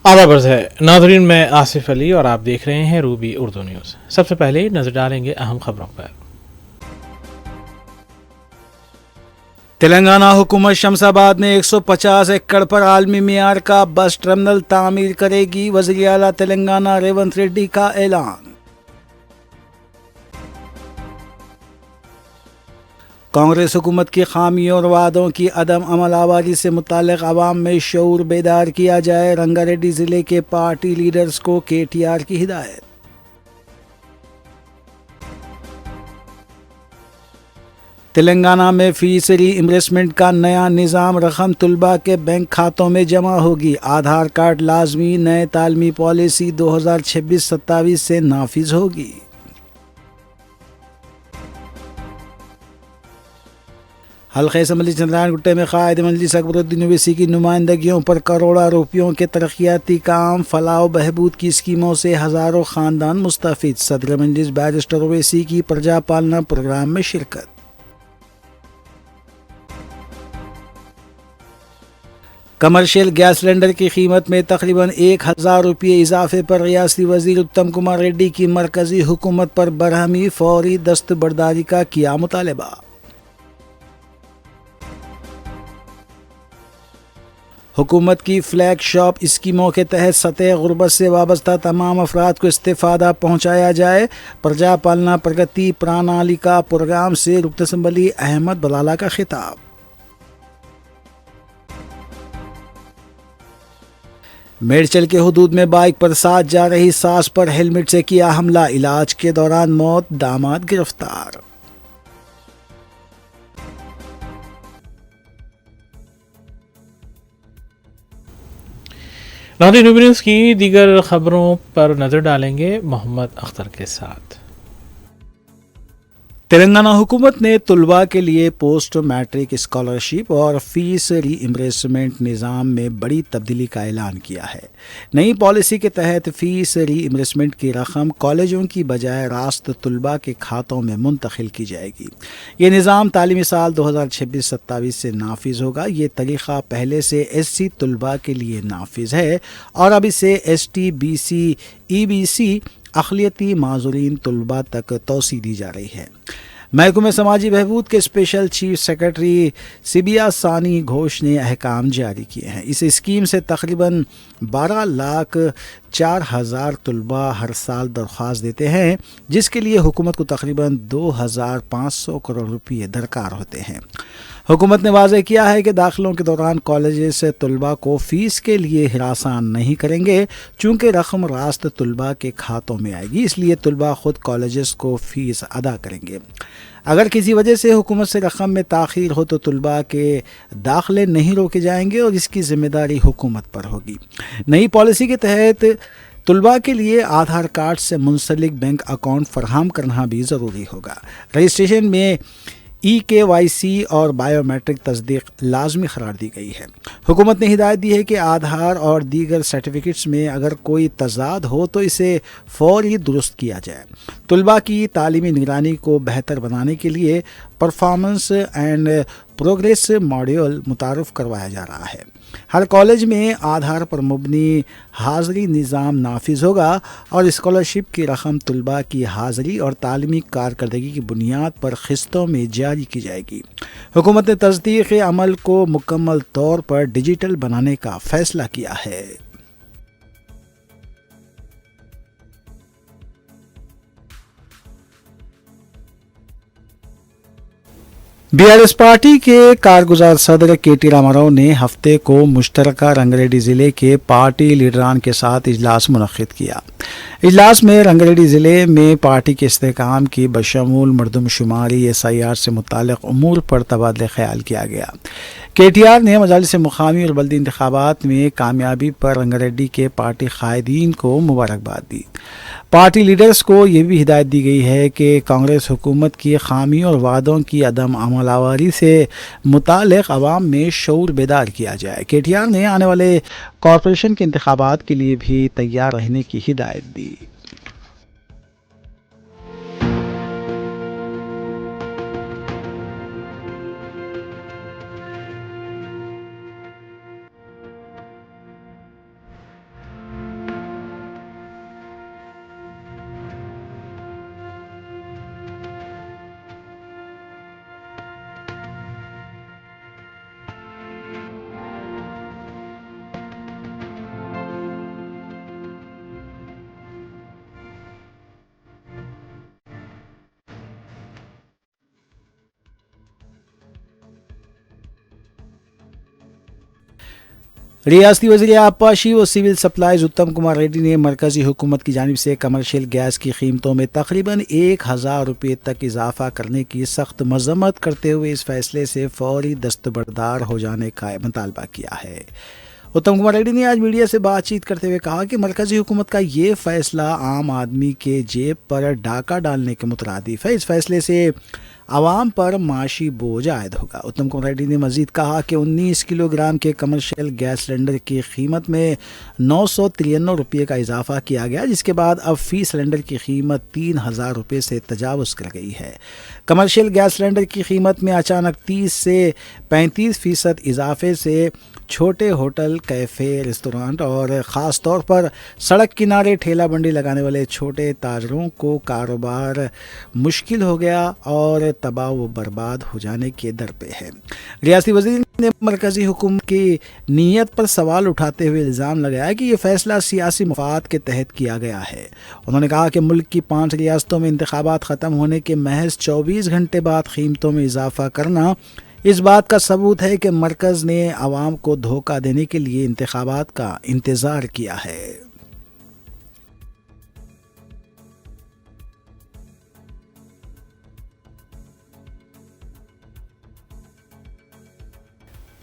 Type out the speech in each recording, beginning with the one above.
आदाब अर्ज़ है नाज़रीन, मैं आसिफ अली और आप देख रहे हैं रूबी उर्दू न्यूज़। सबसे पहले नज़र डालेंगे अहम खबरों पर। तेलंगाना हुकूमत शमशाबाद में 150 एकड़ पर आलमी मियार का बस टर्मिनल तामीर करेगी। वज़ीर आला तेलंगाना रेवंत रेड्डी का ऐलान। कांग्रेस हुकूमत की खामियों और वादों की अदम अमलावरी से मुताल्लिक़ अवाम में शऊर बेदार किया जाए। रंगारेड्डी ज़िले के पार्टी लीडर्स को KTR की हिदायत। तेलंगाना में फीस रीइंबर्समेंट का नया निज़ाम, रकम तलबा के बैंक खातों में जमा होगी। आधार कार्ड लाजमी, नए तालीमी पॉलिसी 2026-27 से नाफिज होगी। हल्के असम्बली चंद्रायन गुट्टे में कायद मजलिस अकबरुद्दीन ओवैसी की नुमाइंदगियों पर करोड़ों रुपयों के तरक्याती काम, फलाह बहबूद की स्कीमों से हज़ारों ख़ानदान मुस्तफ़ीद। सदर मजलिस बैरिस्टर ओवैसी की प्रजा पालना प्रोग्राम में शिरकत। कमर्शियल गैस सिलेंडर की कीमत में तकरीबन 1000 रुपये इजाफे पर रियासती वजीर उत्तम कुमार रेड्डी की मरकजी हुकूमत पर बरहमी, फौरी दस्तबरदारी का किया मुतालबा। हुकूमत की फ्लैग शॉप स्कीमों के तहत सतह गुर्बत से वाबस्ता तमाम अफराद को इस्तेफादा पहुँचाया जाए। प्रजा पालना प्रगति प्रणालिका प्रोग्राम से रुकन असम्बली अहमद बलाला का खिताब। मेडचल के हुदूद में बाइक पर साथ जा रही सास पर हेलमेट से किया हमला, इलाज के दौरान मौत, दामाद गिरफ्तार। नाज़रीन, रूबी न्यूज़ की दीगर खबरों पर नज़र डालेंगे मोहम्मद अख्तर के साथ। तेलंगाना हुकूमत ने तलबा के लिए पोस्ट मैट्रिक स्कॉलरशिप और फीस रीइंबर्समेंट निज़ाम में बड़ी तब्दीली का ऐलान किया है। नई पॉलिसी के तहत फ़ीस रीइंबर्समेंट की रकम कॉलेजों की बजाय रास्त तलबा के खातों में मुंतकिल की जाएगी। ये निज़ाम तालीमी साल 2026-27 से नाफिज होगा। ये तरीक़ा पहले से SC तलबा के लिए नाफिज है और अब इसे ST, BC, EBC अक़लियती माज़ूरीन तलबा तक तोसी दी जा रही है। महकमे समाजी बहबूद के स्पेशल चीफ सेक्रेटरी सिबिया सानी घोष ने अहकाम जारी किए हैं। इस स्कीम से तकरीबन 12,04,000 तलबा हर साल दरख्वास्त देते हैं, जिसके लिए हुकूमत को तकरीबन 2,500 करोड़ रुपये दरकार होते हैं। हुकूमत ने वाज़ेह किया है कि दाखिलों के दौरान कॉलेज से तलबा को फ़ीस के लिए हिरासान नहीं करेंगे, चूँकि रकम रास्त तलबा के खातों में आएगी, इसलिए तलबा ख़ुद कॉलेज को फ़ीस अदा करेंगे। अगर किसी वजह से हुकूमत से रकम में ताख़ीर हो तो तलबा के दाखिले नहीं रोके जाएंगे और इसकी ज़िम्मेदारी हुकूमत पर होगी। नई पॉलिसी के तहत तलबा के लिए आधार कार्ड से मुंसलिक बैंक अकाउंट फराहम करना भी ज़रूरी होगा। रजिस्ट्रेशन में EKYC और बायोमेट्रिक तस्दीक लाजमी करार दी गई है। हुकूमत ने हिदायत दी है कि आधार और दीगर सर्टिफिकेट्स में अगर कोई तजाद हो तो इसे फौरी दुरुस्त किया जाए। तलबा की तालीमी निगरानी को बेहतर बनाने के लिए परफॉर्मेंस एंड प्रोग्रेस मॉड्यूल मुतारफ़ करवाया जा रहा है। हर कॉलेज में आधार पर मुबनी हाज़री निज़ाम नाफिज होगा और स्कॉलरशिप की रकम तलबा की हाज़री और तालीमी कारकर्दगी की बुनियाद पर क़िस्तों में जारी की जाएगी। हुकूमत ने तस्दीक़ अमल को मुकम्मल तौर पर डिजिटल बनाने का फ़ैसला किया है। BRS पार्टी के कारगुजार सदर KT रामाराव ने हफ्ते को मुश्तरका रंगारेड्डी ज़िले के पार्टी लीडरान के साथ इजलास मुनक़्क़िद किया। इजलास में रंगारेड्डी ज़िले में पार्टी के इस्तेहकाम की बशमूल मरदमशुमारी SIR से मुताल्लिक़ उमूर पर तबादला ख्याल किया गया। KTR ने मजालिस मुक़ामी और बल्दी इंतखाबात में कामयाबी पर रंगारेड्डी के पार्टी क़ायदीन को मुबारकबाद दी। पार्टी लीडर्स को ये भी हिदायत दी गई है कि कांग्रेस हुकूमत की खामी और वादों की अदम अमलावरी से मुताल्लिक़ अवाम में शऊर बेदार किया जाए। KTR ने आने वाले कॉरपोरेशन के इंतखाबात के लिए भी तैयार रहने की हिदायत दी। ریاستی وزیر آبپاشی و سول سپلائز اتم کمار ریڈی نے مرکزی حکومت کی جانب سے کمرشل گیس کی قیمتوں میں تقریباً 1,000 روپے تک اضافہ کرنے کی سخت مذمت کرتے ہوئے اس فیصلے سے فوری دستبردار ہو جانے کا مطالبہ کیا ہے۔ اتم کمار ریڈی نے آج میڈیا سے بات چیت کرتے ہوئے کہا کہ مرکزی حکومت کا یہ فیصلہ عام آدمی کے جیب پر ڈاکہ ڈالنے کے مترادف ہے۔ اس فیصلے سے عوام پر معاشی بوجھ عائد ہوگا۔ اتم کمار ریڈی نے مزید کہا کہ 19 کلو گرام کے کمرشل گیس سلنڈر کی قیمت میں 993 روپے کا اضافہ کیا گیا، جس کے بعد اب فی سلنڈر کی قیمت 3,000 روپے سے تجاوز کر گئی ہے۔ کمرشل گیس سلنڈر کی قیمت میں اچانک 30 سے 35% اضافے سے چھوٹے ہوٹل، کیفے، ریسٹورانٹ اور خاص طور پر سڑک کنارے ٹھیلا بنڈی لگانے والے چھوٹے تاجروں کو کاروبار مشکل ہو گیا اور تباہ و برباد ہو جانے کے در پہ ہے۔ ریاستی وزیر نے مرکزی حکومت کی نیت پر سوال اٹھاتے ہوئے الزام لگایا کہ یہ فیصلہ سیاسی مفاد کے تحت کیا گیا ہے۔ انہوں نے کہا کہ ملک کی 5 ریاستوں میں انتخابات ختم ہونے کے محض 24 گھنٹے بعد قیمتوں میں اضافہ کرنا اس بات کا ثبوت ہے کہ مرکز نے عوام کو دھوکہ دینے کے لیے انتخابات کا انتظار کیا ہے۔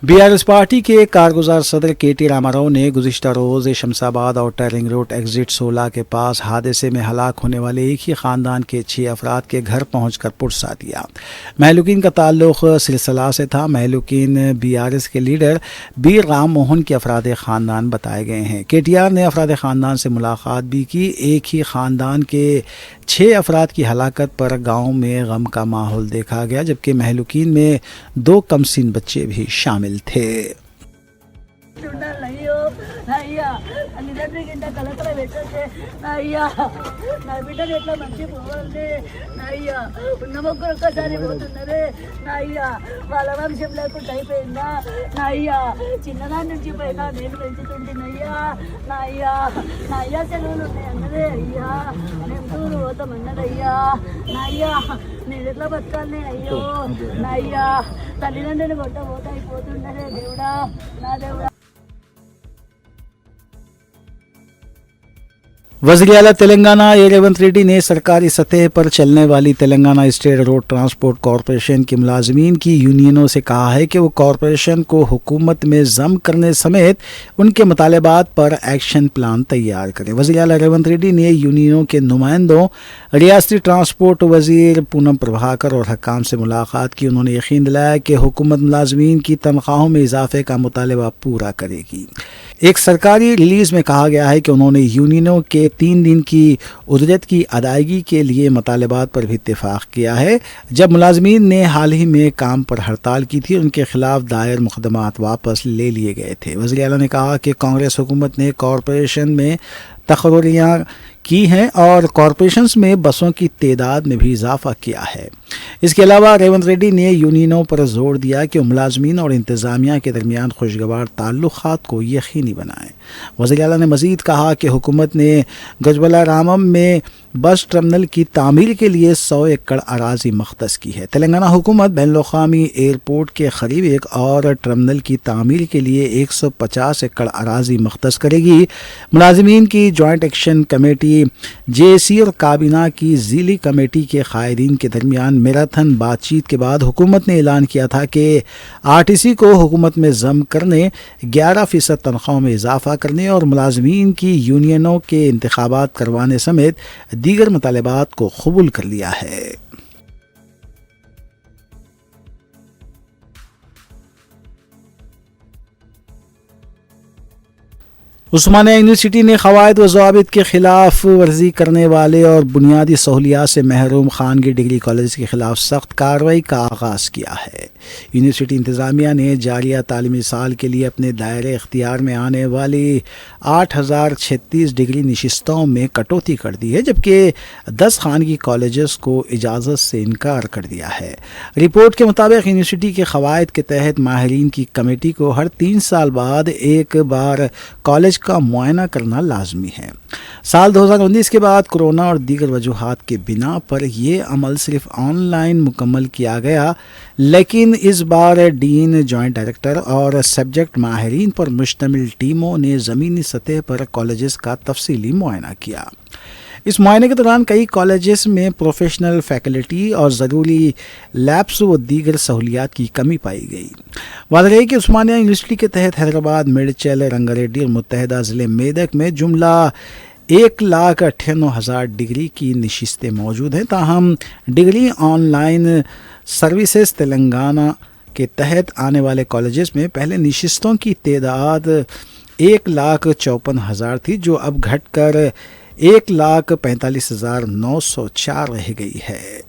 بی آر ایس پارٹی کے کارگزار صدر کے ٹی راما راؤ نے گزشتہ روز شمس آباد آؤٹر رنگ روڈ ایگزٹ 16 کے پاس حادثے میں ہلاک ہونے والے ایک ہی خاندان کے 6 افراد کے گھر پہنچ کر پرسہ دیا۔ مہلوکین کا تعلق سلسلہ سے تھا۔ مہلوکین بی آر ایس کے لیڈر بی رام موہن کے افراد خاندان بتائے گئے ہیں۔ کے ٹی آر نے افراد خاندان سے ملاقات بھی کی۔ ایک ہی خاندان کے 6 افراد کی ہلاکت پر گاؤں میں غم کا ماحول دیکھا گیا، جبکہ مہلوکین میں 2 کمسن بچے بھی شامل تھے۔ చిన్నదాని నుంచి పైన నేను పెంచుతుంటేనయ్యా నాయ్యా నాయ్యా సెలవులు ఉన్నాయన్నదే అయ్యా నేను టూరు పోతామన్నదయ్యా నాయ్యా నేను ఎట్లా బతకాలి అయ్యో నాయ్యా తల్లిదండ్రులు కొట్ట పోతా అయిపోతుండదే దేవుడా నా దేవుడా। وزیر اعلیٰ تلنگانہ اے ریونت ریڈی نے سرکاری سطح پر چلنے والی Telangana state road transport corporation کے ملازمین کی یونینوں سے کہا ہے کہ وہ کارپوریشن کو حکومت میں ضم کرنے سمیت ان کے مطالبات پر ایکشن پلان تیار کریں۔ وزیر اعلیٰ ریونت ریڈی نے یونینوں کے نمائندوں، ریاستی ٹرانسپورٹ وزیر پونم پربھاکر اور حکام سے ملاقات کی۔ انہوں نے یقین دلایا کہ حکومت ملازمین کی تنخواہوں میں اضافے کا مطالبہ پورا کرے گی۔ ایک سرکاری ریلیز میں کہا گیا ہے کہ انہوں نے یونینوں کے 3 دن کی اجرت کی ادائیگی کے لیے مطالبات پر بھی اتفاق کیا ہے۔ جب ملازمین نے حال ہی میں کام پر ہڑتال کی تھی، ان کے خلاف دائر مقدمات واپس لے لیے گئے تھے۔ وزیر اعلیٰ نے کہا کہ کانگریس حکومت نے کارپوریشن میں تقرریاں کی ہیں اور کارپوریشنز میں بسوں کی تعداد میں بھی اضافہ کیا ہے۔ اس کے علاوہ ریونت ریڈی نے یونینوں پر زور دیا کہ وہ ملازمین اور انتظامیہ کے درمیان خوشگوار تعلقات کو یقینی بنائیں۔ وزیر اعلیٰ نے مزید کہا کہ حکومت نے گجبلا رامم میں بس ٹرمینل کی تعمیر کے لیے 100 ایکڑ اراضی مختص کی ہے۔ تلنگانہ حکومت بین الاقوامی ایئرپورٹ کے قریب ایک اور ٹرمینل کی تعمیر کے لیے 150 ایکڑ اراضی مختص کرے گی۔ ملازمین کی جوائنٹ ایکشن کمیٹی جے سی اور کابینہ کی ذیلی کمیٹی کے قائدین کے درمیان میراتھن بات چیت کے بعد حکومت نے اعلان کیا تھا کہ آر ٹی سی کو حکومت میں ضم کرنے، 11% تنخواہوں میں اضافہ کرنے اور ملازمین کی یونینوں کے انتخابات کروانے سمیت دیگر مطالبات کو قبول کر لیا ہے۔ عثمانیہ یونیورسٹی نے قواعد و ضوابط کے خلاف ورزی کرنے والے اور بنیادی سہولیات سے محروم خانگی ڈگری کالج کے خلاف سخت کارروائی کا آغاز کیا ہے۔ یونیورسٹی انتظامیہ نے جاریہ تعلیمی سال کے لیے اپنے دائرے اختیار میں آنے والی 8,036 ڈگری نشستوں میں کٹوتی کر دی ہے، جبکہ 10 خانگی کالجز کو اجازت سے انکار کر دیا ہے۔ رپورٹ کے مطابق یونیورسٹی کے قواعد کے تحت ماہرین کی کمیٹی کو ہر 3 سال بعد ایک بار کالج کا معائنہ کرنا لازمی ہے۔ سال 2019 کے بعد کورونا اور دیگر وجوہات کے بنا پر یہ عمل صرف آن لائن مکمل کیا گیا، لیکن اس بار ڈین، جوائنٹ ڈائریکٹر اور سبجیکٹ ماہرین پر مشتمل ٹیموں نے زمینی سطح پر کالجز کا تفصیلی معائنہ کیا۔ اس معائنے کے دوران کئی کالجز میں پروفیشنل فیکلٹی اور ضروری لیبس و دیگر سہولیات کی کمی پائی گئی۔ واضح ہے کہ عثمانیہ یونیورسٹی کے تحت حیدرآباد، میڈچل، رنگا ریڈی اور متحدہ ضلع میدک میں جملہ 1,98,000 ڈگری کی نشستیں موجود ہیں، تاہم degree on line services Telangana کے تحت آنے والے کالجز میں پہلے نشستوں کی تعداد 1,54,000 تھی، جو اب گھٹ کر 1,45,904 رہ گئی ہے۔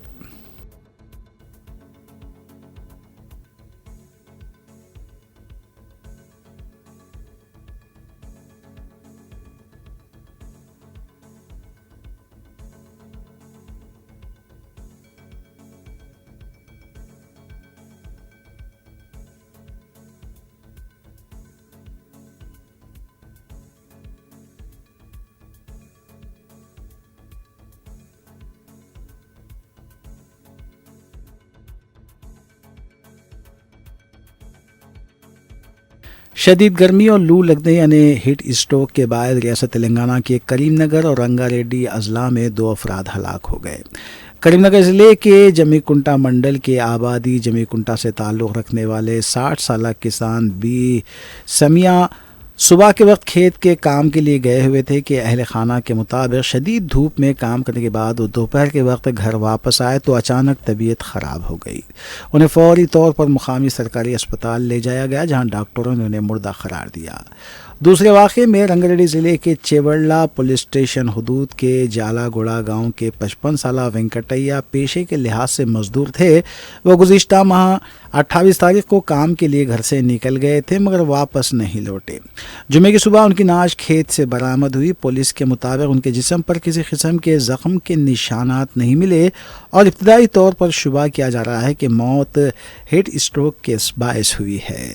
شدید گرمی اور لو لگنے یعنی ہیٹ اسٹروک کے باعث ریاست تلنگانہ کے کریم نگر اور رنگا ریڈی اضلاع میں 2 افراد ہلاک ہو گئے۔ کریم نگر ضلع کے جمی کنٹا منڈل کے آبادی جمی کنٹا سے تعلق رکھنے والے 60 سالہ کسان بی سمیہ صبح کے وقت کھیت کے کام کے لیے گئے ہوئے تھے کہ اہل خانہ کے مطابق شدید دھوپ میں کام کرنے کے بعد وہ دوپہر کے وقت گھر واپس آئے تو اچانک طبیعت خراب ہو گئی۔ انہیں فوری طور پر مقامی سرکاری اسپتال لے جایا گیا، جہاں ڈاکٹروں نے انہیں مردہ قرار دیا۔ دوسرے واقعے میں رنگریڈی ضلع کے چیوڑلہ پولیس اسٹیشن حدود کے جالا گوڑا گاؤں کے 55 سالہ وینکٹیا پیشے کے لحاظ سے مزدور تھے۔ وہ گزشتہ ماہ 28 تاریخ کو کام کے لیے گھر سے نکل گئے تھے مگر واپس نہیں لوٹے۔ جمعے کی صبح ان کی نعش کھیت سے برآمد ہوئی۔ پولیس کے مطابق ان کے جسم پر کسی قسم کے زخم کے نشانات نہیں ملے اور ابتدائی طور پر شبہ کیا جا رہا ہے کہ موت ہیٹ اسٹروک کے باعث ہوئی ہے۔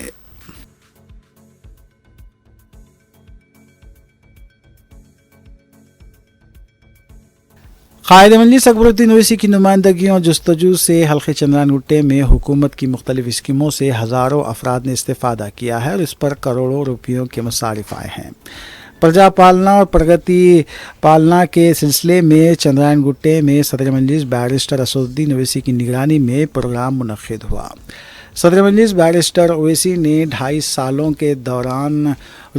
قائد مجلس اکبر الدین اویسی کی نمائندگیوں جستجو سے حلقے چندران گٹے میں حکومت کی مختلف اسکیموں سے ہزاروں افراد نے استفادہ کیا ہے اور اس پر کروڑوں روپیوں کے مصارف آئے ہیں۔ پرجا پالنا اور پرگتی پالنا کے سلسلے میں چندران گٹے میں صدر مجلس بیرسٹر اسد الدین اویسی کی نگرانی میں پروگرام منعقد ہوا۔ صدر مجلس بیرسٹر اویسی نے 2.5 سالوں کے دوران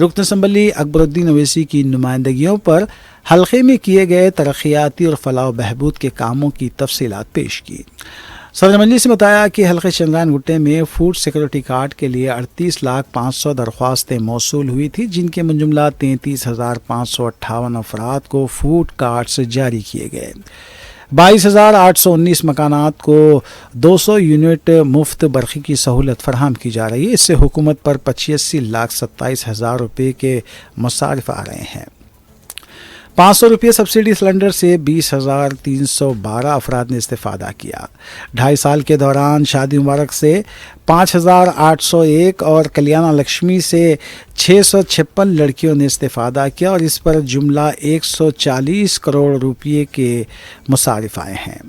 رکن اسمبلی اکبر الدین اویسی کی نمائندگیوں پر حلقے میں کیے گئے ترقیاتی اور فلاح و بہبود کے کاموں کی تفصیلات پیش کی۔ صدر مجلس نے بتایا کہ حلقے چندران گٹے میں فوڈ سیکورٹی کارڈ کے لیے 38,500,000 درخواستیں موصول ہوئی تھی، جن کے من جملہ 33,558 افراد کو فوڈ کارڈز جاری کیے گئے۔ 22,819 مکانات کو 200 یونٹ مفت برقی کی سہولت فراہم کی جا رہی ہے۔ اس سے حکومت پر 85,27,000 روپے کے مصارف آ رہے ہیں۔ 500 روپے سبسڈی سلنڈر سے 20,312 افراد نے استفادہ کیا۔ 2.5 سال کے دوران شادی مبارک سے 5,801 اور کلیانہ لکشمی سے 656 لڑکیوں نے استفادہ کیا اور اس پر جملہ 140 کروڑ روپے کے مصارف آئے ہیں۔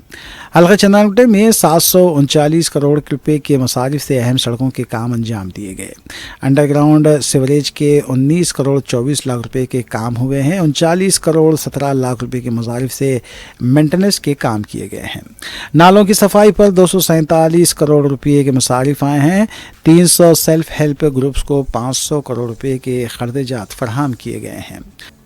حلقہ چندران گٹے میں 739 کروڑ روپے کے مصارف سے اہم سڑکوں کے کام انجام دیے گئے۔ انڈر گراؤنڈ سیوریج کے 19 کروڑ 24 لاکھ روپے کے کام ہوئے ہیں۔ 39 کروڑ 17 لاکھ روپے کے مصارف سے مینٹیننس کے کام کیے گئے ہیں۔ نالوں کی صفائی پر 247 کروڑ روپے کے مصارف آئے ہیں۔ 300 سیلف ہیلپ گروپس کو 500 کروڑ روپے کے قرض جات فراہم کیے گئے ہیں۔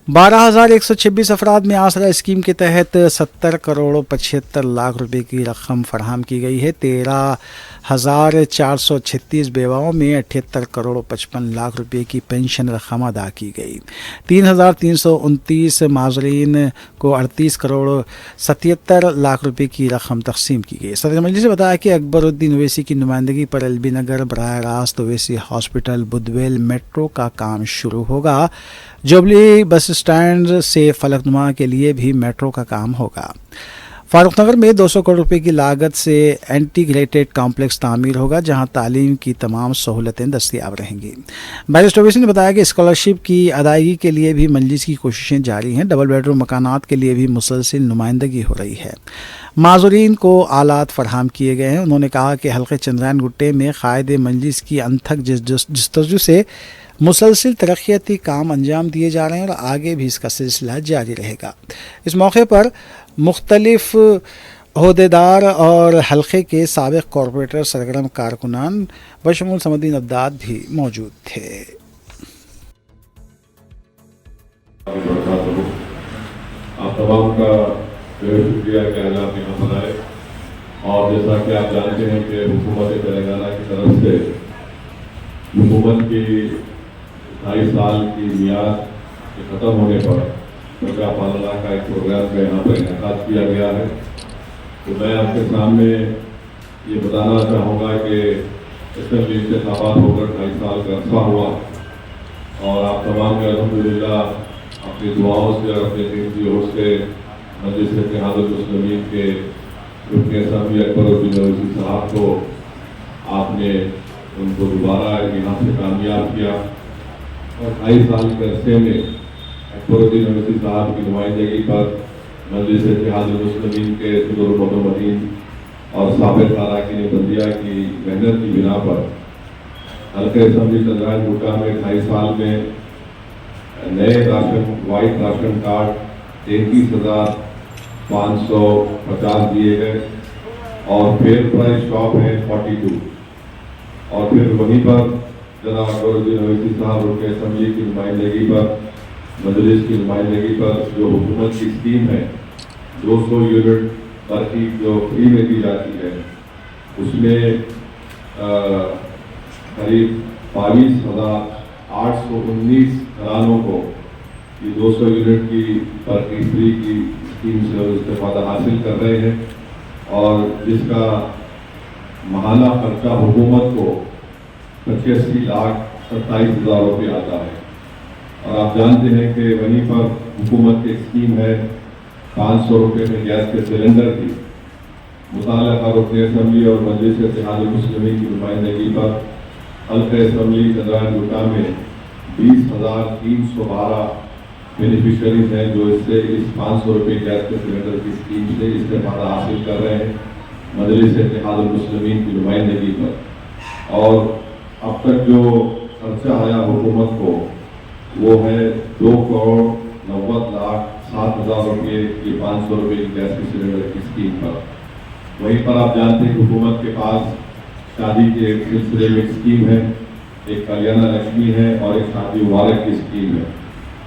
12,126 افراد میں آسرا اسکیم کے تحت 70 کروڑ 75 لاکھ روپے کی رقم فراہم کی گئی ہے۔ 13,436 بیواؤں میں 78 کروڑ 55 لاکھ روپے کی پینشن رقم ادا کی گئی۔ 3,329 معذورین کو 38 کروڑ 77 لاکھ روپے کی رقم تقسیم کی گئی۔ صدر مجلس نے بتایا کہ اکبر الدین اویسی کی نمائندگی پر ایل بی نگر براہ راست اویسی ہاسپٹل بدویل میٹرو کا کام شروع ہوگا۔ جوبلی بس اسٹینڈ سے فلک نما کے لیے بھی میٹرو کا کام ہوگا۔ फारुख नगर में 200 करोड़ रुपए की लागत से इंटीग्रेटेड कॉम्प्लेक्स तामीर होगा, जहां तालीम की तमाम सहूलतें दस्तियाब रहेंगी। बैरिस्टर ओवैसी ने बताया कि स्कॉलरशिप की अदायगी के लिए भी मजलिस की कोशिशें जारी हैं। डबल बेडरूम मकानात के लिए भी मुसलसिल नुमाइंदगी हो रही है। माज़ूरीन को आलात फराहम किए गए हैं। उन्होंने कहा कि हल्के चंद्रायन गुट्टे में कायदे मजलिस की अनथक जस्तजू से मुसलसिल तरक्याती काम अंजाम दिए जा रहे हैं और आगे भी इसका सिलसिला जारी रहेगा। इस मौके पर मुख्तलिफ अहदेदार और हल्के के साबिक कॉरपोरेटर सरगर्म कारकुनान बशमूल समद्दीन अब्दाद भी मौजूद थे। आप तमाम का बहुत शुक्रिया कि आज आप यहाँ पर आए। और जैसा कि आप जानते हैं कि हुकूमत तेलंगाना की तरफ से हुकूमत की 2.5 साल की मियाद के ख़त्म होने पर प्रजा पालना का एक प्रोग्राम का यहाँ पर इनेकाद किया गया है। तो मैं आपके सामने ये बताना चाहूँगा कि असेंबली इंतखाबात होकर 2.5 साल का अरसा हुआ और आप तमाम के अल्हम्दुलिल्लाह अपनी दुआओं से और अपने दीन की ओर से मजलिस इत्तेहादुल मुस्लिमीन के रुकन असम्बली अकबरुद्दीन ओवैसी साहब को आपने उनको दोबारा यहाँ से कामयाब किया और 2.5 साल के अरसे में अकबरुद्दीन ओवैसी साहब की नुमाइंदगी पर मजलिस इत्तेहादुल मुस्लिमीन के सदर मोहतमदीन और साबिक अरकान बंदिया की मेहनत की बिना पर हल्के असम्बली चंद्रायन गुट्टा में 2.5 साल में नए वाइट राशन कार्ड 33,550 दिए गए और फेयर प्राइस शॉप है 42 और फिर वहीं पर जनाब अकबरुद्दीन ओवैसी साहब रुकन असम्बली की नुमाइंदगी पर मजलिस की नुमाइंदगी पर जो हुकूमत की स्कीम है 200 यूनिट पर की जो फ्री में दी जाती है उसमें करीब 22,819 घरानों को ये 200 यूनिट की पर की फ्री की स्कीम से इस्तेफादा हासिल कर रहे हैं और जिसका माहाना खर्चा हुकूमत को 85,27,000 रुपये आता है। और आप जानते हैं कि वहीं पर हुकूमत की स्कीम है 500 रुपये में गैस के सिलेंडर की मुताल्लिक़ा रुकन असम्बली और मजलिस इत्तेहादुल मुस्लिमीन की नुमाइंदगी पर हल्के असम्बली चंद्रायन गुट्टा में 20,312 बेनिफिशरीज हैं जो इससे इस 500 रुपये गैस के सिलेंडर की स्कीम से इस्तेफादा हासिल कर रहे हैं मजलिस इत्तेहादुल मुस्लिमीन की नुमाइंदगी पर। और अब तक जो खर्चा आया हुकूमत को वो है 2,90,07,000 रुपये की 500 रुपये की गैस के सिलेंडर की स्कीम पर। वहीं पर आप जानते हैं हुकूमत के पास शादी के एक सिलसिले में स्कीम है, एक कल्याण लक्ष्मी है और एक शादी मुबारक की स्कीम है।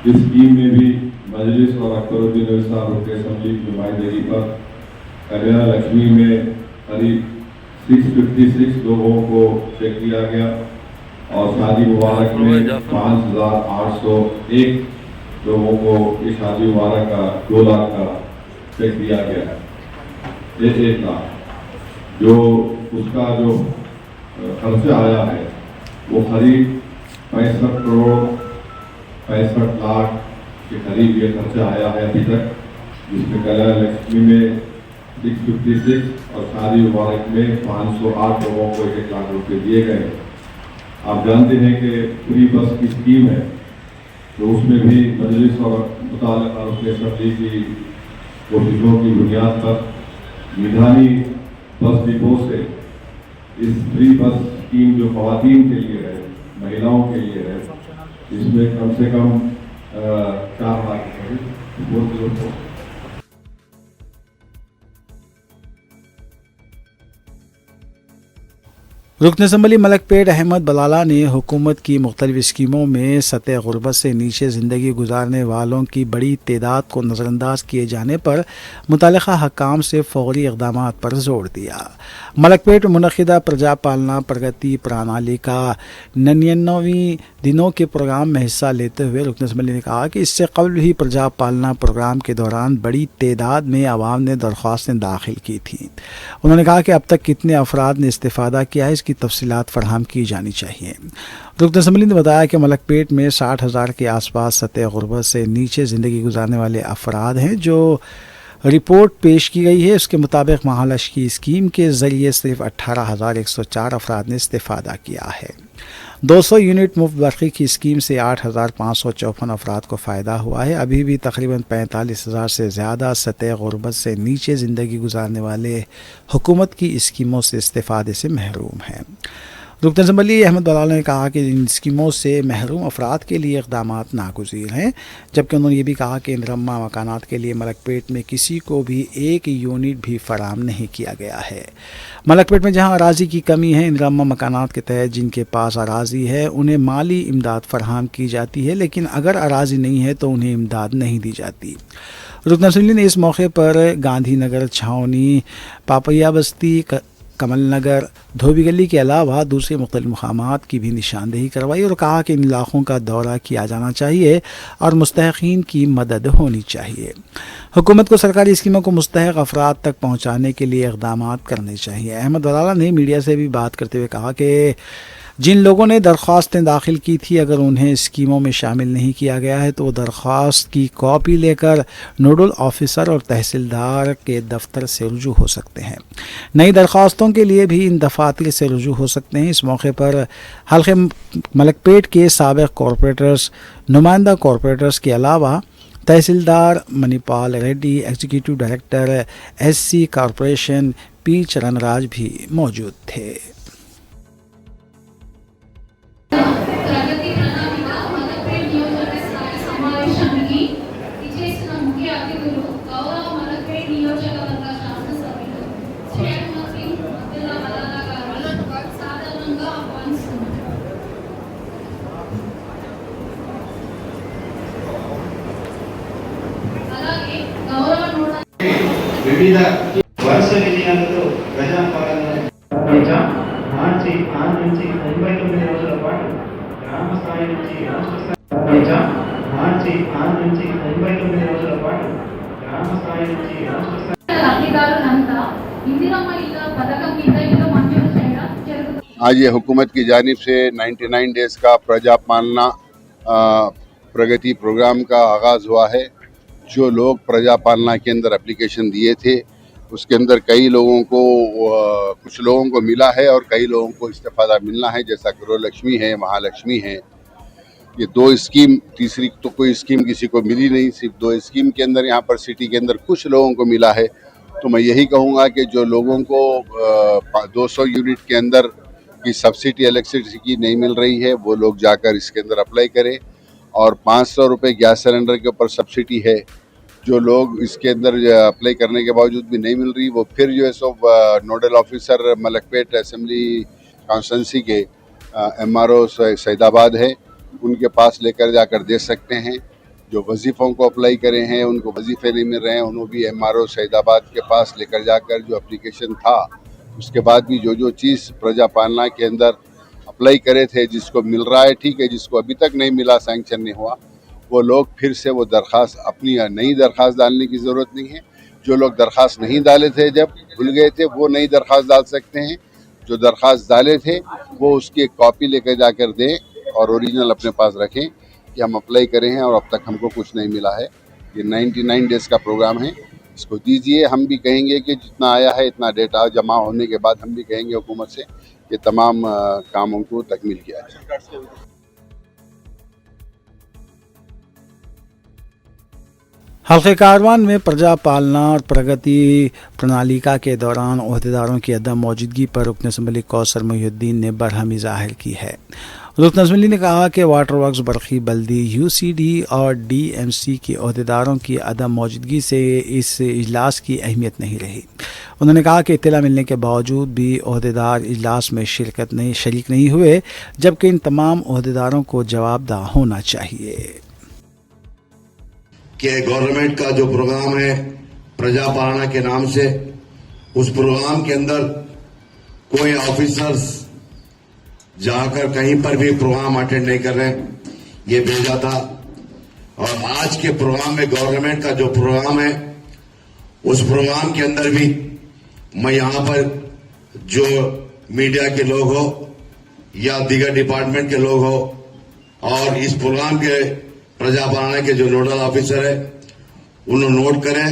इस स्कीम में भी मजलिस और अकबरुद्दीन ओवैसी साहब रुकन असम्बली की नुमाइंदगी पर कल्याण लक्ष्मी में करीब 656 लोगों को चेक किया गया और शादी मुबारक में 5,801 लोगों को ये शादी मुबारक का 2 लाख का चेक दिया गया है। 1 लाख जो उसका जो खर्चा आया है वो करीब 65 करोड़ 65 लाख के करीब ये खर्चा आया है अभी तक, जिसमें कल्याण लक्ष्मी में 656 और शादी मुबारक में 508 लोगों को 1 लाख रुपये दिए गए। आप जानते हैं कि फ्री बस की स्कीम है तो उसमें भी मजलिस और मुताल्लिक़ा रुकन असम्बली की कोशिशों की बुनियाद पर निधानी बस डिपो से इस फ्री बस स्कीम जो ख़वातीन के लिए है, महिलाओं के लिए है, इसमें कम से कम 4 लाख रुकन असम्बली मलकपेट अहमद बलाला ने हुकूमत की मुख्तलिफ स्कीमों में सतह गुर्बत से नीचे ज़िंदगी गुजारने वालों की बड़ी तादाद को नज़रअंदाज किए जाने पर मुतल्लिक़ा हकाम से फ़ौरी इक़दाम पर जोर दिया। मलकपेट में मुनक़िदा प्रजा पालना प्रगति प्रणाली का 99वें दिनों के प्रोग्राम में हिस्सा लेते हुए रुकन असम्बली ने कहा कि इससे कबल भी प्रजा पालना प्रोग्राम के दौरान बड़ी तादाद में आवाम ने दरख्वास्तें दाखिल की थीं। उन्होंने कहा कि अब तक कितने अफराद ने इस्तेफ़ादा किया है इसकी तफसीलात फराहम की जानी चाहिए। रुकन असम्बली ने बताया कि मलकपेट में 60,000 के आसपास सतह गुर्बत से नीचे ज़िंदगी गुजारने वाले अफराद हैं जो रिपोर्ट पेश की गई है। उसके मुताबिक महालक्ष्मी स्कीम के ज़रिए सिर्फ 18,104 अफराद ने इस्तेफ़ादा किया है। 200 यूनिट मुफ्त बरक़ी की स्कीम से 8,554 अफराद को फ़ायदा हुआ है। अभी भी तकरीबन 45,000 से ज़्यादा सतह गुरबत से नीचे ज़िंदगी गुजारने वाले हुकूमत की स्कीमों से इस्तेफ़ादे से महरूम हैं। रुकन असम्बली अहमद बलाल ने कहा कि इन स्कीमों से महरूम अफराद के लिए इक़दामात नागुज़ीर हैं, जबकि उन्होंने ये भी कहा कि इन रम्मा मकानात के लिए मलकपेट में किसी को भी एक यूनिट भी फराहम नहीं किया गया है। मलकपेट में जहां अराज़ी की कमी है, इन रम्मा मकानात के तहत जिनके पास अराज़ी है उन्हें माली इमदाद फराहम की जाती है, लेकिन अगर अराज़ी नहीं है तो उन्हें इमदाद नहीं दी जाती। रुकन असम्बली ने इस मौके पर गांधी नगर, छावनी, पापैया बस्ती, कमल नगर, धोबी गली के अलावा दूसरे मुख्तलिफ मकामात की भी निशानदेही करवाई और कहा कि इन इलाक़ों का दौरा किया जाना चाहिए और मुस्तहिक़ीन की मदद होनी चाहिए। हुकूमत को सरकारी स्कीमों को मुस्तहिक़ अफराद तक पहुँचाने के लिए इक़दामात करने चाहिए। अहमद बलाला ने मीडिया से भी बात करते हुए कहा कि जिन लोगों ने दरख्वास्तें दाखिल की थी, अगर उन्हें स्कीमों में शामिल नहीं किया गया है तो वो दरख्वास्त की कॉपी लेकर नोडल ऑफिसर और तहसीलदार के दफ्तर से रुजू हो सकते हैं। नई दरख्वास्तों के लिए भी इन दफातर से रुजू हो सकते हैं। इस मौके पर हल्के मलकपेट के साबिक़ कॉरपोरेटर्स, नुमाइंदा कॉरपोरेटर्स के अलावा tahsildar Manipal Reddy, executive director SC corporation P Charanraj भी मौजूद थे। వివిధ వరుస విజయాలతో ప్రజాపాలన మార్చి 6 నుంచి 99 రోజుల పాటు గ్రామ స్థాయి నుంచి రాష్ట్ర స్థాయి మార్చి 6 నుంచి 99 రోజుల పాటు గ్రామ స్థాయి నుంచి రాష్ట్ర స్థాయి లబ్ధిదారులంతా ఇందిరమ్మ ఇళ్ల పథకం కింద ఇల్లు మంజూరు చేయడం జరుగుతుంది। आज ये हुकूमत की जानिब से 99 डेज़ का प्रजा पालना प्रगति प्रोग्राम का आगाज़ हुआ है। जो लोग प्रजा पालना के अंदर एप्लीकेशन दिए थे उसके अंदर कई लोगों को कुछ लोगों को मिला है और कई लोगों को इस्तेफादा मिलना है, जैसा गृहलक्ष्मी है, महालक्ष्मी है। ये 2 स्कीम, तीसरी तो कोई स्कीम किसी को मिली नहीं, सिर्फ 2 स्कीम के अंदर यहाँ पर सिटी के अंदर कुछ लोगों को मिला है। तो मैं यही कहूँगा कि जो लोगों को 200 यूनिट के अंदर की सब्सिडी इलेक्ट्रिसिटी की नहीं मिल रही है वो लोग जाकर इसके अंदर अप्लाई करें। और 500 रुपये गैस सिलेंडर के ऊपर सब्सिडी है, जो लोग इसके अंदर अप्लाई करने के बावजूद भी नहीं मिल रही वो फिर जो है सो nodal officer Malakpet assembly constituency के MRO सैदाबाद है, उनके पास लेकर जाकर दे सकते हैं। जो वजीफ़ों को अप्लाई करे हैं उनको वजीफ़े नहीं मिल रहे हैं, उन्होंने भी MRO सैदाबाद के पास लेकर जाकर जो एप्लीकेशन था उसके बाद भी जो चीज़ प्रजा पालना के अंदर अप्लाई करे थे जिसको मिल रहा है ठीक है, जिसको अभी तक नहीं मिला, सैंक्शन नहीं हुआ, वो लोग फिर से वो दरख्वास्त अपनी नई दरख्वास्त डालने की ज़रूरत नहीं है। जो लोग दरख्वास्त नहीं डाले थे, जब भूल गए थे, वो नई दरख्वास्त डाल सकते हैं। जो दरख्वास्त डाले थे वो उसकी एक कॉपी लेकर जाकर दें और ओरिजिनल अपने पास रखें कि हम अप्लाई करें हैं और अब तक हमको कुछ नहीं मिला है। ये 99 डेज़ का प्रोग्राम है, इसको दीजिए। हम भी कहेंगे कि जितना आया है इतना डेटा जमा होने के बाद हम भी कहेंगे हुकूमत से कि तमाम कामों को तकमील किया जाए। हल्के कारवान में प्रजा पालना और प्रगति प्रणालिका के दौरान ओहदेदारों की अदम मौजूदगी पर रुकन असम्बली कौसर मोहिउद्दीन ने बरहमी ज़ाहिर की है। रुकन असम्बली ने कहा कि वाटर वर्क्स, बरखी बल्दी, UCD और DMC के ओहदेदारों की अदम मौजूदगी से इस इजलास की अहमियत नहीं रही। उन्होंने कहा कि इत्तला मिलने के बावजूद भी ओहदेदार इजलास में शरीक नहीं हुए, जबकि इन तमाम ओहदेदारों को जवाबदेह होना चाहिए। कि गवर्नमेंट का जो प्रोग्राम है प्रजा पालना के नाम से, उस प्रोग्राम के अंदर कोई ऑफिसर्स जाकर कहीं पर भी प्रोग्राम अटेंड नहीं कर रहे, ये भेजा था। और आज के प्रोग्राम में गवर्नमेंट का जो प्रोग्राम है उस प्रोग्राम के अंदर भी मैं यहां पर जो मीडिया के लोग हो या दीगर डिपार्टमेंट के लोग हो और इस प्रोग्राम के प्रजा पालना के जो नोडल ऑफिसर है उन्होंने नोट करें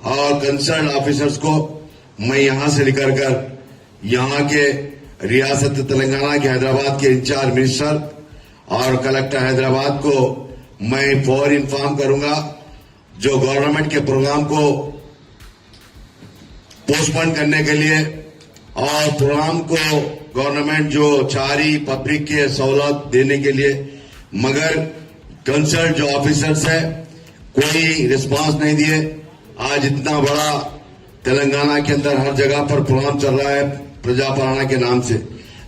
और कंसर्न ऑफिसर्स को मैं यहां से लेकर कर यहां के रियासत तेलंगाना के हैदराबाद के इंचार्ज मिनिस्टर और कलेक्टर हैदराबाद को मैं फौर इन्फॉर्म करूंगा जो गवर्नमेंट के प्रोग्राम को पोस्टपोन करने के लिए और प्रोग्राम को गवर्नमेंट जो चाह रही पब्लिक के सहूलत देने के लिए, मगर कंसर्न जो ऑफिसर्स है कोई रिस्पांस नहीं दिए। आज इतना बड़ा तेलंगाना के अंदर हर जगह पर प्रोग्राम चल रहा है प्रजा पालना के नाम से,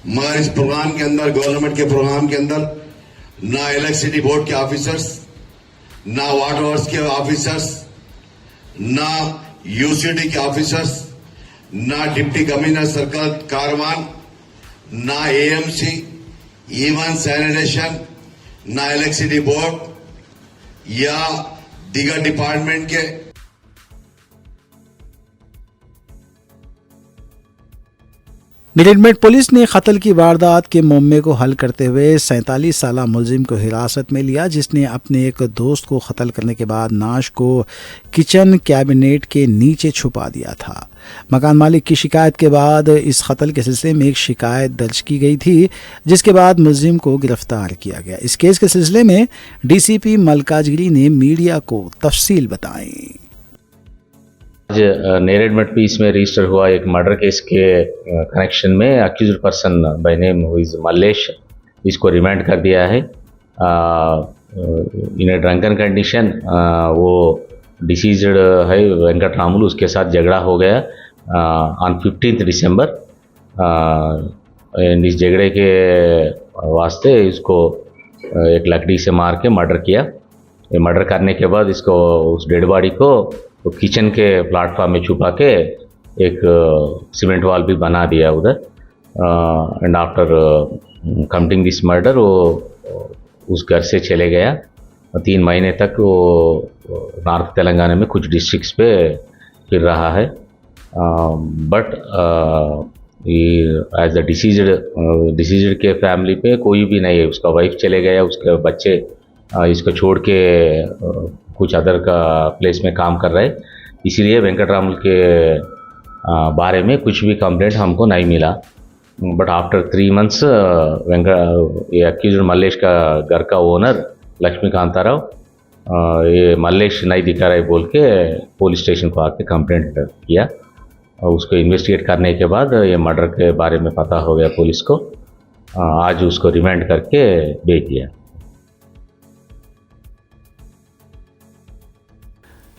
मगर इस प्रोग्राम के अंदर गवर्नमेंट के प्रोग्राम के अंदर ना इलेक्ट्रिसिटी बोर्ड के ऑफिसर्स, ना वाटर वर्क्स के ऑफिसर्स, ना यूसीडी के ऑफिसर्स, ना डिप्टी कमिश्नर सर्कल कारवान, ना एएमसी, इवन सैनिटेशन, ना इलेक्ट्रिसिटी बोर्ड या दीगर डिपार्टमेंट के मिडलमेट पुलिस ने कत्ल की वारदात के मामले को हल करते हुए 47 साला मुलजिम को हिरासत में लिया, जिसने अपने एक दोस्त को कत्ल करने के बाद नाश को किचन कैबिनेट के नीचे छुपा दिया था। मकान मालिक की शिकायत के बाद इस कत्ल के सिलसिले में एक शिकायत दर्ज की गई थी, जिसके बाद मुलजिम को गिरफ्तार किया गया। इस केस के सिलसिले में डीसीपी मलकाजगिरी ने मीडिया को तफसील बताई। आज नेरेड पीस में रजिस्टर हुआ एक मर्डर केस के कनेक्शन में accused person by name who is Mallesh, इसको रिमांड कर दिया है। इन ए ड्रंकन कंडीशन वो डिसीज्ड है वेंकट रामुलु, उसके साथ झगड़ा हो गया ऑन 15 दिसंबर। इस झगड़े के वास्ते इसको एक लकड़ी से मार के मर्डर किया। ये मर्डर करने के बाद इसको उस डेड बॉडी को तो किचन के प्लेटफॉर्म में छुपा के एक सीमेंट वॉल भी बना दिया उधर। And after committing this murder वो उस घर से चले गया। 3 महीने तक वो नॉर्थ तेलंगाना में कुछ डिस्ट्रिक्ट्स पे फिर रहा है। बट एज द डिसीज्ड के फैमिली पे कोई भी नहीं है। उसका वाइफ चले गया, उसके बच्चे इसको छोड़ के कुछ अदर का प्लेस में काम कर रहे, इसीलिए वेंकट रामुल के बारे में कुछ भी कंप्लेंट हमको नहीं मिला। बट आफ्टर 3 मंथ्स ये अक्यूज्ड मल्लेश का घर का ओनर लक्ष्मी कांताराव ये मल्लेश नहीं दिखा रहा है बोल के पुलिस स्टेशन को आके कंप्लेंट किया और उसको इन्वेस्टिगेट करने के बाद ये मर्डर के बारे में पता हो गया पुलिस को। आज उसको रिमांड करके भेज दिया।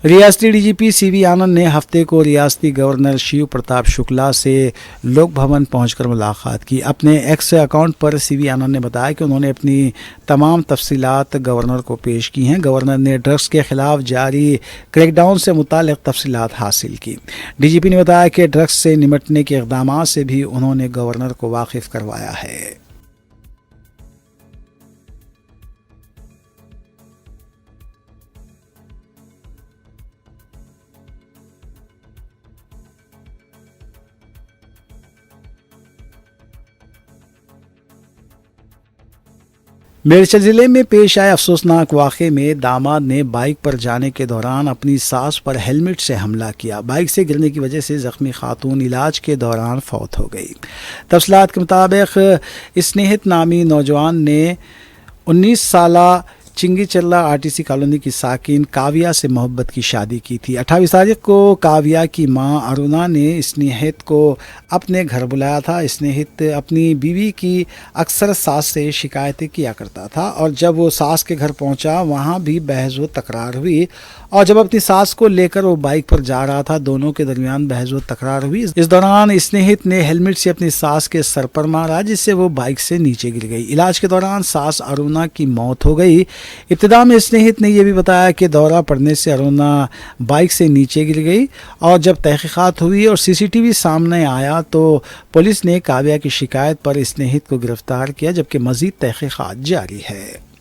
रियासती डीजीपी सीवी आनंद ने हफ्ते को रियासती गवर्नर शिव प्रताप शुक्ला से लोक भवन पहुंचकर मुलाकात की। अपने एक्स अकाउंट पर सीवी आनंद ने बताया कि उन्होंने अपनी तमाम तफसीलात गवर्नर को पेश की हैं। गवर्नर ने ड्रग्स के खिलाफ जारी क्रैकडाउन से मुताल्लिक तफसीलात हासिल की। डीजीपी ने बताया कि ड्रग्स से निपटने के इक़दामात से भी उन्होंने गवर्नर को वाकिफ करवाया है। मेरठ जिले में पेश आए अफसोसनाक वाक़े में दामाद ने बाइक पर जाने के दौरान अपनी सास पर हेलमेट से हमला किया। बाइक से गिरने की वजह से ज़ख्मी खातून इलाज के दौरान फौत हो गई। तफसीलात के मुताबिक स्नेहित नामी नौजवान ने 19 साला चिंगी चल्ला आरटीसी कॉलोनी की साकिन काव्या से मोहब्बत की शादी की थी। 28 तारीख को काव्या की मां अरुणा ने स्नेहित को अपने घर बुलाया था। स्नेहित अपनी बीवी की अक्सर सास से शिकायतें किया करता था और जब वो सास के घर पहुंचा वहां भी बहस व तकरार हुई और जब अपनी सास को लेकर वो बाइक पर जा रहा था दोनों के दरमियान बहस व तकरार हुई। इस दौरान स्नेहित ने हेलमेट से अपनी सास के सर पर मारा जिससे वो बाइक से नीचे गिर गई। इलाज के दौरान सास अरुणा की मौत हो गई। इब्तिदा में स्नेहित ने यह भी बताया कि दौरा पड़ने से अरुणा बाइक से नीचे गिर गई और जब तहकीकात हुई और सीसीटीवी सामने आया तो पुलिस ने काव्या की शिकायत पर स्नेहित को गिरफ्तार किया, जबकि मजीद तहकीकात जारी है।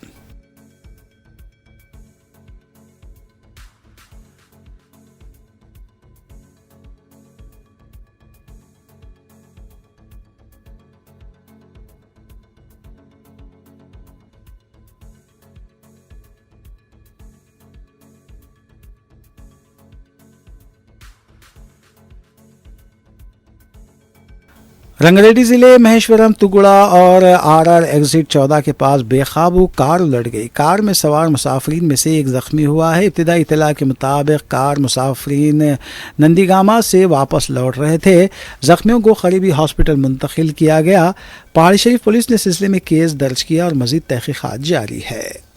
रंगारेड्डी जिले महेश्वरम तुगड़ा और आरआर एग्जिट 14 के पास बेकाबू कार उलट गई। कार में सवार मुसाफरीन में से एक जख्मी हुआ है। इब्तिदाई इत्तला के मुताबिक कार मुसाफरीन नंदीगामा से वापस लौट रहे थे। जख्मियों को करीबी हॉस्पिटल मुंतकिल किया गया। पहाड़ी शरीफ पुलिस ने सिलसिले में केस दर्ज किया और मजीद तहकीकात जारी है।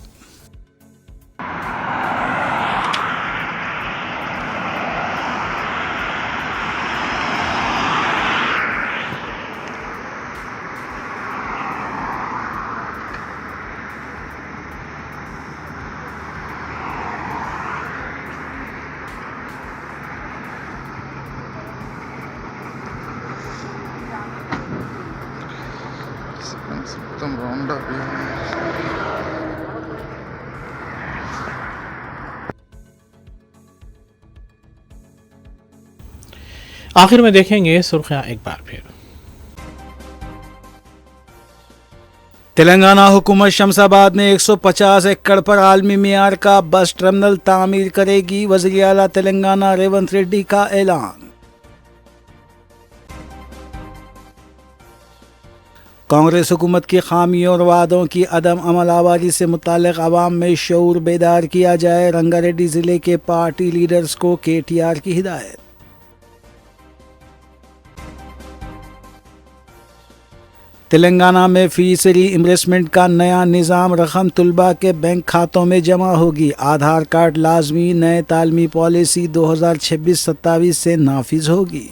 आखिर में देखेंगे सुर्खियां एक बार फिर। तेलंगाना हुकूमत शमशाबाद में 150 एकड़ पर आलमी मियार का बस टर्मिनल तामीर करेगी। वज़ीर आला तेलंगाना रेवंत रेड्डी का ऐलान। कांग्रेस हुकूमत की खामियों और वादों की अदम अमल आवारी से मुताल्लिक़ अवाम में शऊर बेदार किया जाए। रंगारेड्डी ज़िले के पार्टी लीडर्स को KTR की हिदायत। तेलंगाना में फीसदी इन्वेस्टमेंट का नया निज़ाम, रकम तलबा के बैंक खातों में जमा होगी। आधार कार्ड लाजमी, नए तालीमी पॉलिसी 2026-27 से नाफिज होगी।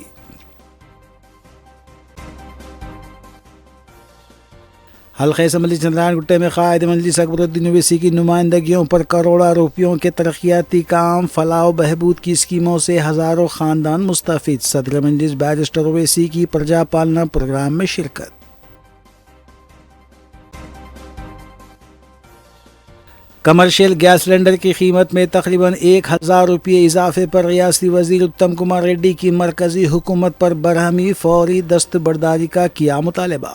हल्के असम्बली चंद्रायन गुट्टे में कायद मजलिस अकबरुद्दीन ओवैसी की नुमाइंदगियों पर करोड़ों रुपयों के तरक्याती काम, फलाह बहबूद की स्कीमों से हज़ारों ख़ानदान मुस्तफ़ीद। सदर मजलिस बैरिस्टर ओवैसी की प्रजा पालना प्रोग्राम में शिरकत। कमर्शियल गैस सिलेंडर की कीमत में तकरीबन 1000 रुपये इजाफे पर रियासती वजीर उत्तम कुमार रेड्डी की मरकजी हुकूमत पर बरहमी, फौरी दस्तबरदारी का किया मुतालबा।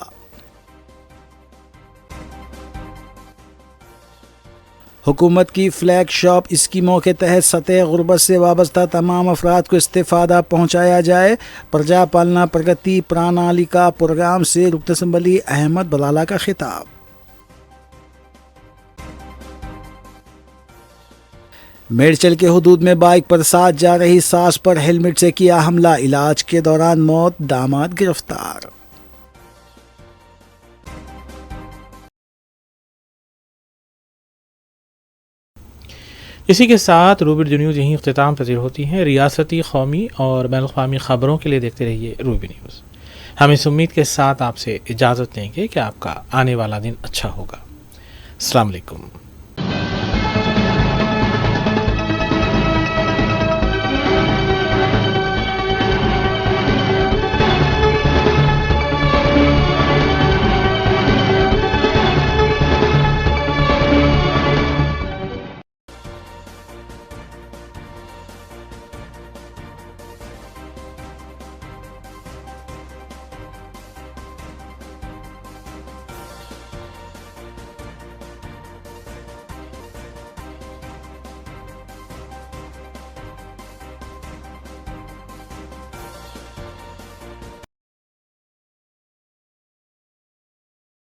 हुकूमत की फ्लैग शॉप स्कीमों के तहत सतह गुर्बत से वाबस्ता तमाम अफराद को इस्तेफादा पहुँचाया जाए। प्रजा पालना प्रगति प्रणालिका प्रोग्राम से रुकन असम्बली अहमद बलाला का खिताब। मेडचल के हुदूद में बाइक पर साथ जा रही सास पर हेलमेट से किया हमला, इलाज के दौरान मौत, दामाद गिरफ्तार। इसी के साथ रूबी उर्दू न्यूज़ यहीं इख्तिताम पजीर होती हैं। रियासती, कौमी और बैनुल-अक़वामी ख़बरों के लिए देखते रहिए रूबी न्यूज़। हम इस उम्मीद के साथ आपसे इजाज़त लेंगे कि आपका आने वाला दिन अच्छा होगा। अस्सलाम वालेकुम।